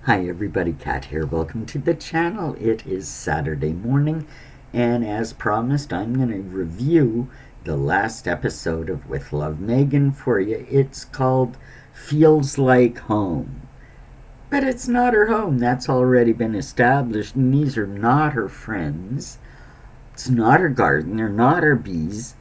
Hi everybody, Kat here. Welcome to the channel. It is Saturday morning, and as promised, I'm going to review the last episode of With Love Megan for you. It's called Feels Like Home. But it's not her home. That's already been established, and these are not her friends. It's not her garden. They're not her bees.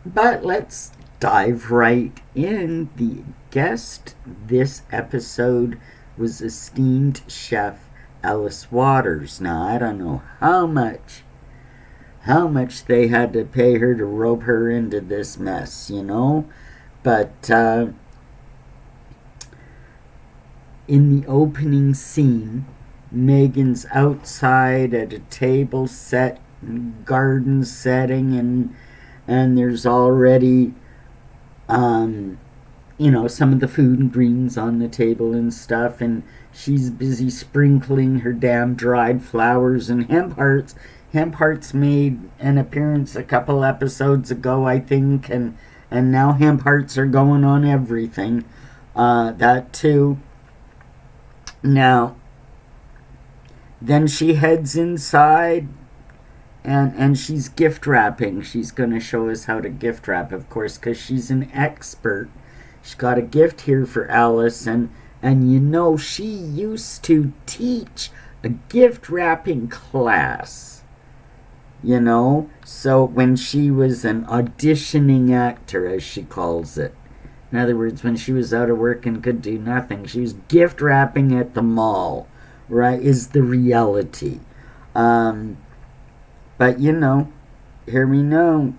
But let's dive right in. The guest this episode was esteemed chef Alice Waters. Now, I don't know how much they had to pay her to rope her into this mess, but in the opening scene, Megan's outside at a table set, garden setting, and there's already some of the food and greens on the table and stuff, and she's busy sprinkling her damn dried flowers and hemp hearts. Hemp hearts made an appearance a couple episodes ago, I think, and now hemp hearts are going on everything. That too. Now, then she heads inside, and she's gift wrapping. She's going to show us how to gift wrap, of course, because she's an expert. She's got a gift here for Alice, and she used to teach a gift wrapping class, so when she was an auditioning actor, as she calls it. In other words, when she was out of work and could do nothing, she was gift wrapping at the mall, right, is the reality. But here we know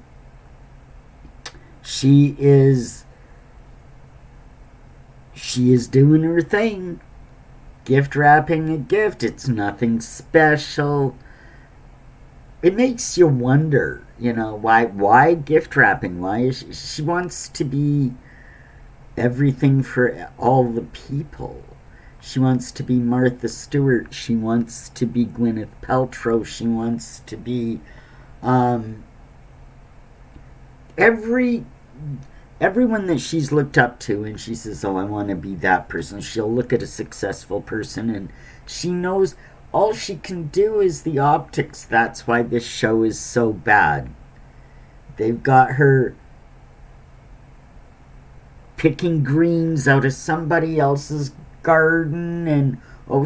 she is doing her thing, gift wrapping a gift. It's nothing special. It makes you wonder, why gift wrapping? Why is she wants to be everything for all the people. She wants to be Martha Stewart. She wants to be Gwyneth Paltrow. She wants to be everyone that she's looked up to, and she says, oh, I want to be that person. She'll look at a successful person, and she knows all she can do is the optics. That's why this show is so bad. They've got her picking greens out of somebody else's garden, and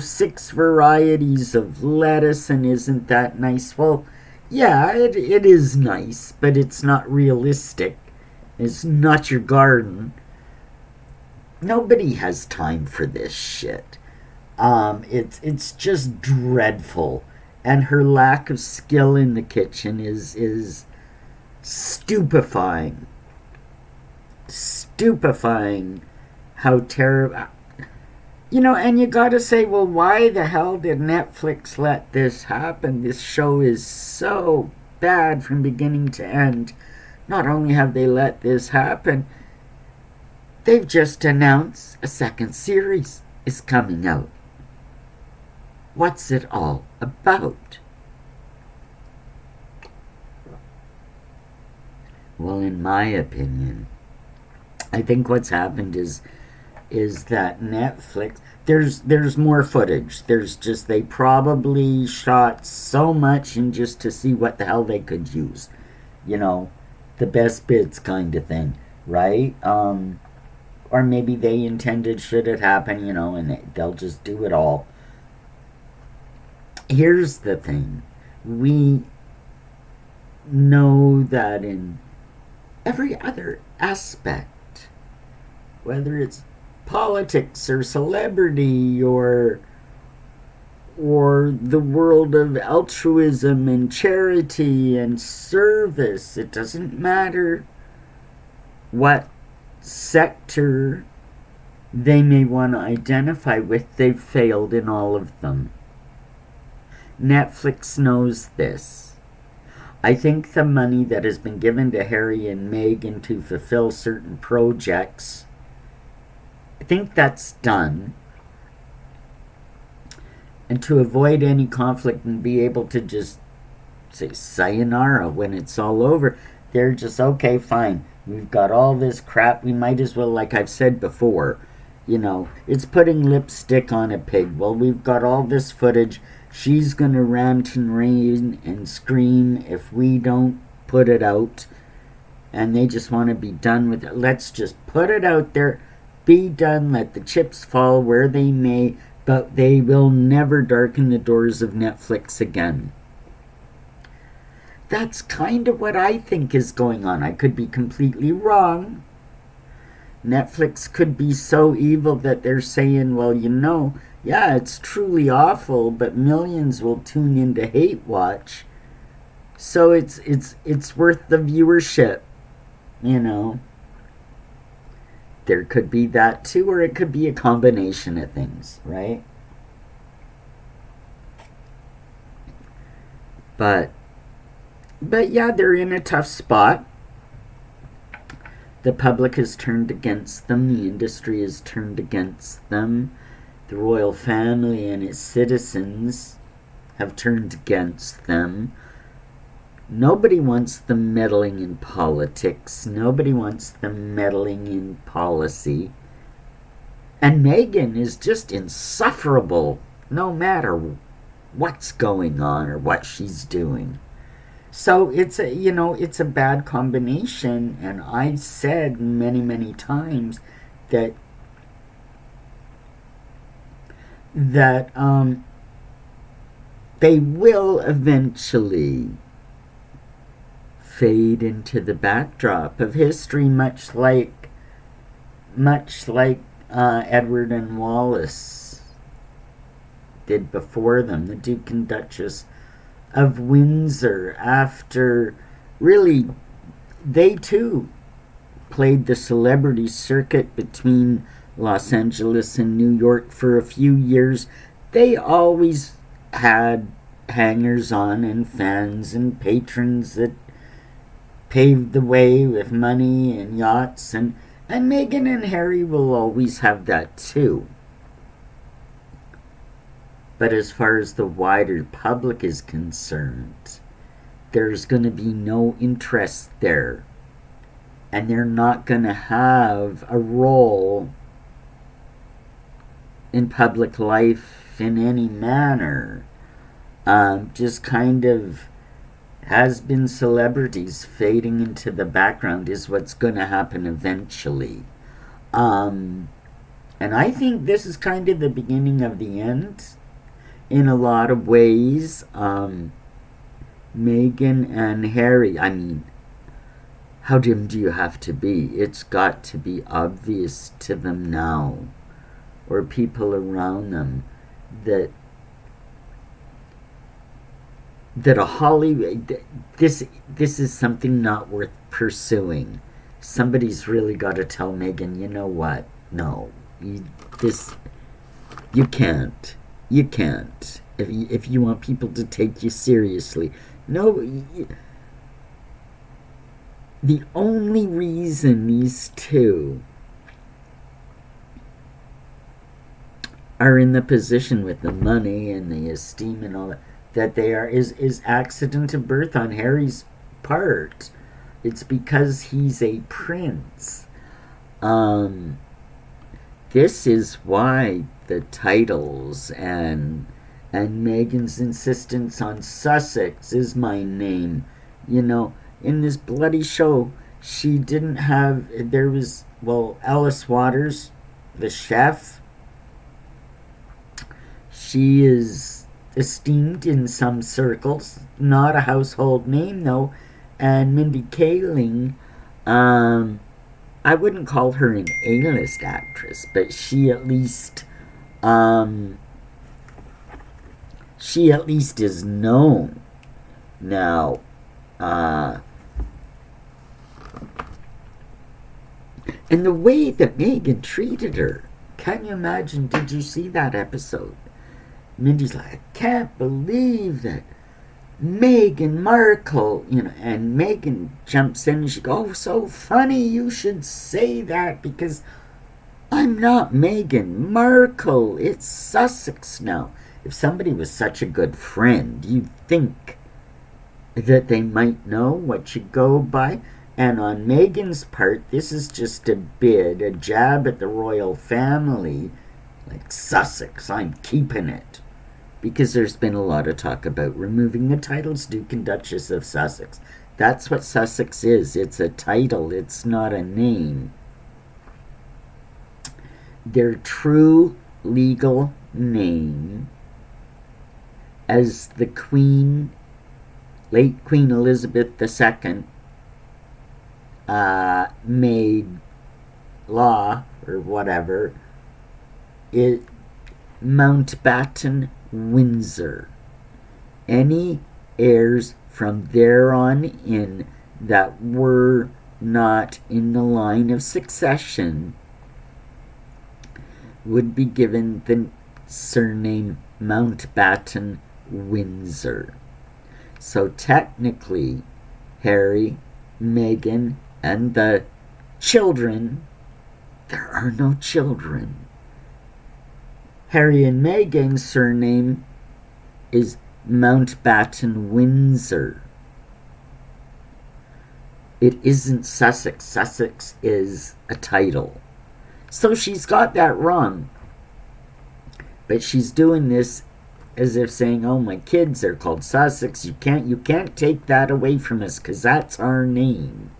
6 varieties of lettuce, and isn't that nice? Well, yeah, it is nice, but it's not realistic. It's not your garden. Nobody has time for this shit. It's just dreadful, and her lack of skill in the kitchen is stupefying. How terrible. And you gotta say, well, why the hell did Netflix let this happen? This show is so bad from beginning to end. Not only have they let this happen, they've just announced a second series is coming out. What's it all about? Well, in my opinion, I think what's happened is that Netflix, there's more footage. They probably shot so much and just to see what the hell they could use. The best bits kind of thing, right? Or maybe they intended should it happen, and they'll just do it all. Here's the thing. We know that in every other aspect, whether it's politics or celebrity or the world of altruism and charity and service, it doesn't matter what sector they may want to identify with, they've failed in all of them. Netflix knows this. I think the money that has been given to Harry and Meghan to fulfill certain projects, I think that's done. And to avoid any conflict and be able to just say sayonara when it's all over, they're just, okay, fine. We've got all this crap. We might as well, like I've said before, It's putting lipstick on a pig. Well, we've got all this footage. She's going to rant and rave and scream if we don't put it out. And they just want to be done with it. Let's just put it out there. Be done. Let the chips fall where they may. But they will never darken the doors of Netflix again. That's kind of what I think is going on. I could be completely wrong. Netflix could be so evil that they're saying, well, yeah, it's truly awful, but millions will tune in to hate watch. So it's worth the viewership, There could be that too, or it could be a combination of things, right? But yeah, they're in a tough spot. The public has turned against them. The industry has turned against them. The royal family and its citizens have turned against them. Nobody wants them meddling in politics. Nobody wants them meddling in policy. And Meghan is just insufferable no matter what's going on or what she's doing. So it's a bad combination, and I've said many, many times that they will eventually fade into the backdrop of history, much like Edward and Wallace did before them, the Duke and Duchess of Windsor. After really, they too played the celebrity circuit between Los Angeles and New York for a few years. They always had hangers-on and fans and patrons that paved the way with money and yachts, and Meghan and Harry will always have that too. But as far as the wider public is concerned, there's going to be no interest there. And they're not going to have a role in public life in any manner. Just kind of has been celebrities fading into the background is what's going to happen eventually. And I think this is kind of the beginning of the end. In a lot of ways, Meghan and Harry, how dim do you have to be? It's got to be obvious to them now, or people around them, that a Hollywood, this is something not worth pursuing. Somebody's really got to tell Meghan, you know what? No, you can't. You can't. If you want people to take you seriously. No, the only reason these two are in the position with the money and the esteem and all that they are is accident of birth on Harry's part. It's because he's a prince. This is why the titles and Meghan's insistence on Sussex is my name. In this bloody show, she didn't have, there was, Alice Waters, the chef. She is esteemed in some circles, not a household name though. And Mindy Kaling, I wouldn't call her an A-list actress, but she at least is known now. And the way that Meghan treated her, can you imagine? Did you see that episode? Mindy's like, I can't believe that Meghan Markle, and Meghan jumps in and she goes, oh, so funny you should say that because I'm not Meghan Markle, it's Sussex now. If somebody was such a good friend, you'd think that they might know what you go by. And on Meghan's part, this is just a bid, a jab at the royal family. Like, Sussex, I'm keeping it. Because there's been a lot of talk about removing the titles Duke and Duchess of Sussex. That's what Sussex is. It's a title, it's not a name. Their true legal name as the Queen, late Queen Elizabeth II, made law or whatever, it Mountbatten Windsor. Any heirs from there on in that were not in the line of succession would be given the surname Mountbatten Windsor. So technically, Harry, Meghan, and the children, there are no children. Harry and Meghan's surname is Mountbatten Windsor. It isn't Sussex. Sussex is a title. So she's got that wrong. But she's doing this as if saying, oh, my kids are called Sussex. You can't take that away from us because that's our name.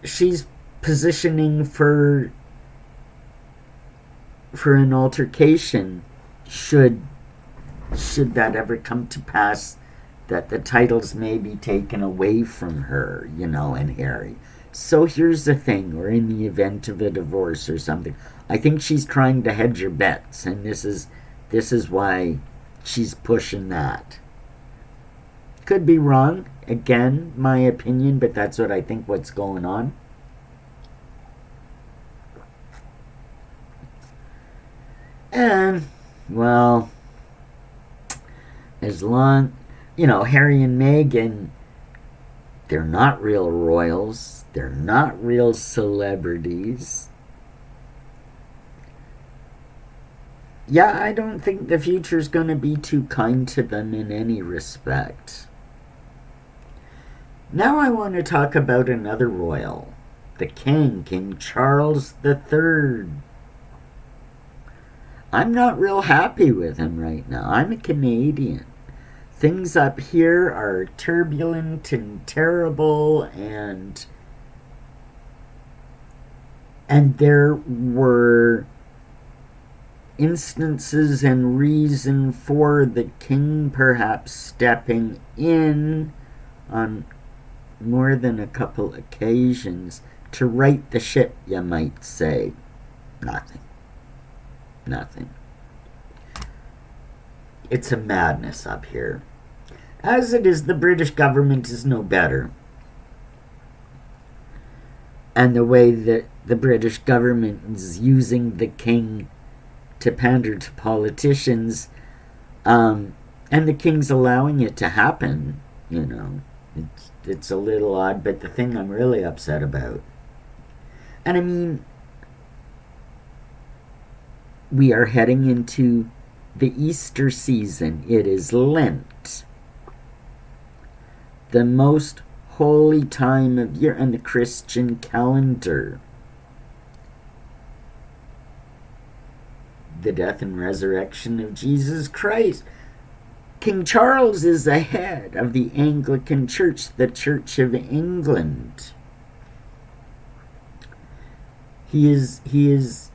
She's positioning for an altercation should that ever come to pass, that the titles may be taken away from her, and Harry. So here's the thing, or in the event of a divorce or something, I think she's trying to hedge her bets, and this is why she's pushing that. Could be wrong, again, my opinion, but that's what I think what's going on. And, well, as long, Harry and Meghan, they're not real royals. They're not real celebrities. Yeah, I don't think the future's going to be too kind to them in any respect. Now I want to talk about another royal, the King Charles III. I'm not real happy with him right now. I'm a Canadian. Things up here are turbulent and terrible, and there were instances and reason for the king perhaps stepping in on more than a couple occasions to right the ship, you might say. Nothing. It's a madness up here. As it is, the British government is no better. And the way that the British government is using the king to pander to politicians, and the king's allowing it to happen, it's a little odd, but the thing I'm really upset about, and I mean, we are heading into the Easter season. It is Lent, the most holy time of year in the Christian calendar. The death and resurrection of Jesus Christ. King Charles is the head of the Anglican Church, the Church of England. He is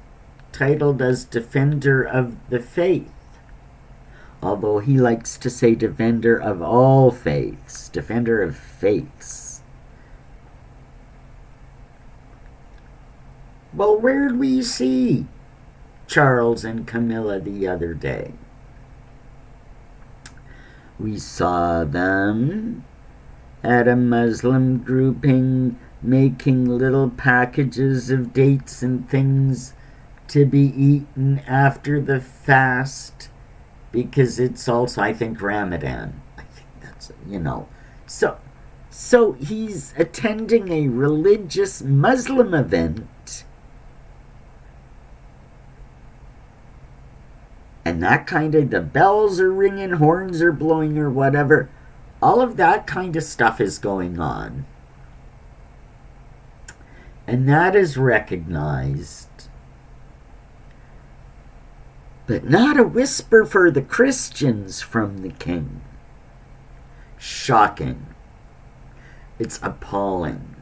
titled as Defender of the Faith, although he likes to say Defender of all faiths, Defender of faiths. Well, where did we see Charles and Camilla the other day? We saw them at a Muslim grouping making little packages of dates and things to be eaten after the fast, because it's also, I think, Ramadan. I think that's, So he's attending a religious Muslim event, and that kind of, the bells are ringing, horns are blowing or whatever, All of that kind of stuff is going on. And that is recognized. But not a whisper for the Christians from the king. Shocking. It's appalling.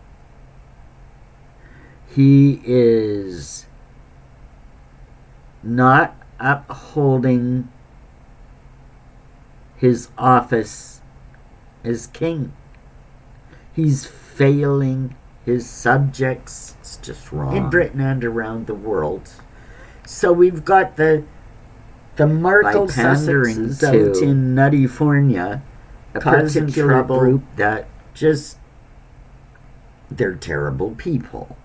He is not upholding his office as king. He's failing his subjects. It's just wrong. In Britain and around the world. So we've got the Markle Sussexes out in Nuttyfornia, a particular group that just, they're terrible people.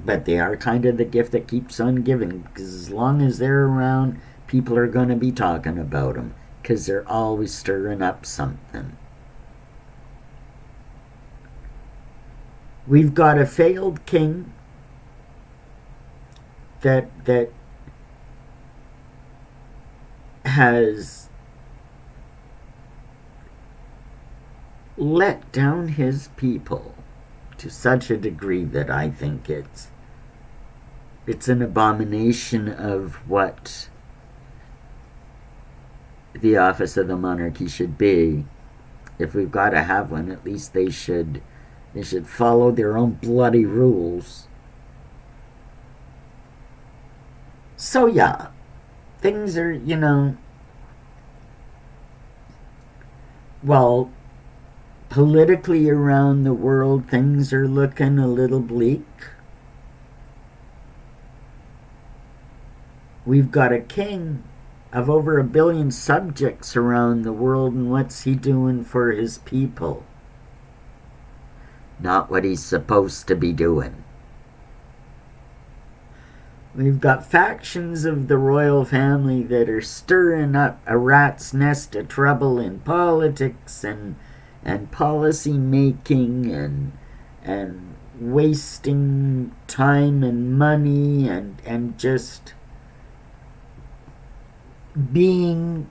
But they are kind of the gift that keeps on giving, because as long as they're around, people are going to be talking about them, because they're always stirring up something. We've got a failed king that has let down his people to such a degree that I think it's an abomination of what the office of the monarchy should be. If we've got to have one, at least they should follow their own bloody rules. So yeah, things are, well, politically around the world, things are looking a little bleak. We've got a king of over 1 billion subjects around the world, and what's he doing for his people? Not what he's supposed to be doing. We've got factions of the royal family that are stirring up a rat's nest of trouble in politics and policy making and wasting time and money and just being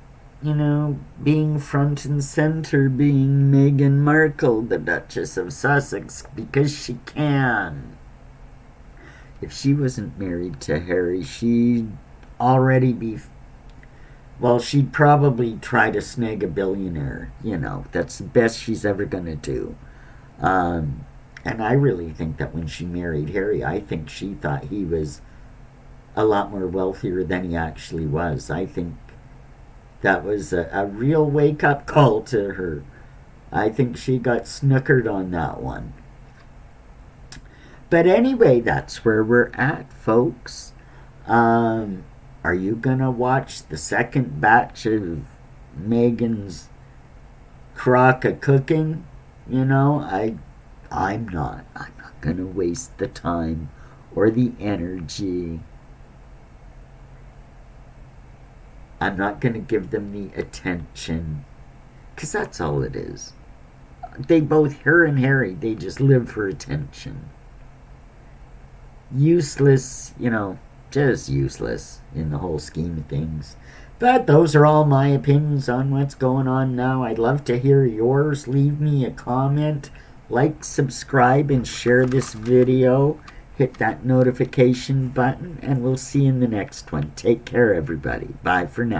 front and center, being Meghan Markle, the Duchess of Sussex, because she can. If she wasn't married to Harry, she'd already be... Well, she'd probably try to snag a billionaire. That's the best she's ever going to do. And I really think that when she married Harry, I think she thought he was a lot more wealthier than he actually was. I think that was a real wake-up call to her. I think she got snookered on that one. But anyway, that's where we're at, folks. Are you gonna watch the second batch of Meghan's crock of cooking? I'm not. I'm not gonna waste the time or the energy. I'm not gonna give them the attention, because that's all it is. They both, her and Harry, they just live for attention. Useless, just useless in the whole scheme of things. But those are all my opinions on what's going on now. I'd love to hear yours. Leave me a comment, like, subscribe, and share this video. Hit that notification button, and we'll see you in the next one. Take care, everybody. Bye for now.